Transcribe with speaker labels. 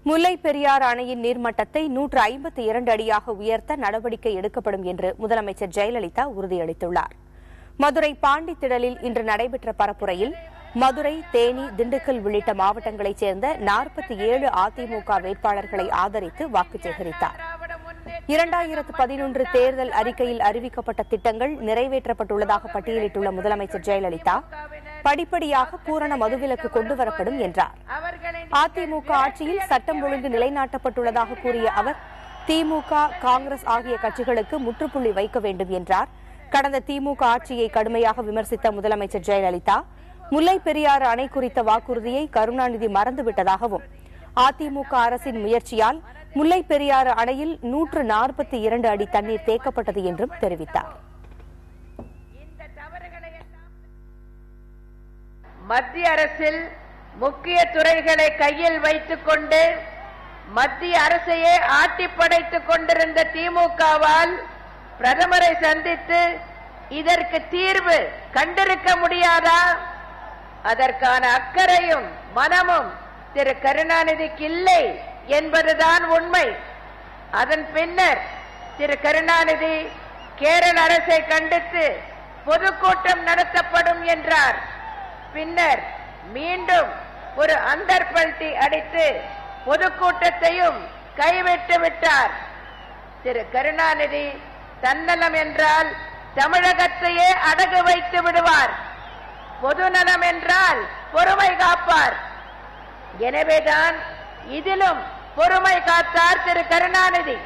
Speaker 1: முல்லை பெரியாறு அணையின் நீர்மட்டத்தை 152 அடியாக உயர்த்த நடவடிக்கை எடுக்கப்படும் என்று முதலமைச்சர் ஜெயலலிதா உறுதியளித்துள்ளார். மதுரை பாண்டித்திடலில் இன்று நடைபெற்ற பரப்புரையில் மதுரை, தேனி, திண்டுக்கல் உள்ளிட்ட மாவட்டங்களைச் சேர்ந்த 47 அதிமுக வேட்பாளர்களை ஆதரித்து வாக்கு சேகரித்தார். 2011 தேர்தல் அறிக்கையில் அறிவிக்கப்பட்ட திட்டங்கள் நிறைவேற்றப்பட்டுள்ளதாக பட்டியலிட்டுள்ள முதலமைச்சர் ஜெயலலிதா படிப்படியாக பூரண மதுவிலக்கு கொண்டுவரப்படும் என்றார். அதிமுக ஆட்சியில் சட்டம் ஒழுங்கு நிலைநாட்டப்பட்டுள்ளதாக கூறிய அவர் திமுக, காங்கிரஸ் ஆகிய கட்சிகளுக்கு முற்றுப்புள்ளி வைக்க வேண்டும் என்றார். கடந்த திமுக ஆட்சியை கடுமையாக விமர்சித்த முதலமைச்சர் ஜெயலலிதா முல்லை பெரியாறு அணை குறித்த வாக்குறுதியை கருணாநிதி மறந்துவிட்டதாகவும் அதிமுக அரசின் முயற்சியால் முல்லை பெரியாறு அணையில் 142 அடி தண்ணீர் தேக்கப்பட்டது என்றும் தெரிவித்தார்.
Speaker 2: மத்திய அரசில் முக்கிய துறைகளை கையில் வைத்துக் கொண்டு மத்திய அரசையே ஆட்டி படைத்துக் கொண்டிருந்த திமுகவால் பிரதமரை சந்தித்து இதற்கு தீர்வு கண்டிருக்க முடியாதா? அதற்கான அக்கறையும் மனமும் திரு கருணாநிதிக்கு இல்லை என்பதுதான் உண்மை. அதன் பின்னர் திரு கருணாநிதி கேரள அரசை கண்டித்து பொதுக்கூட்டம் நடத்தப்படும் என்றார். பின்னர் மீண்டும் ஒரு அந்தர்பல்ட்டி அடித்து பொதுக்கூட்டத்தையும் கைவிட்டு விட்டார். திரு கருணாநிதி தன்னலம் என்றால் தமிழகத்தையே அடகு வைத்து விடுவார். பொதுநலம் என்றால் பொறுமை காப்பார். எனவேதான் இதிலும் பொறுமை காத்தார் திரு கருணாநிதி.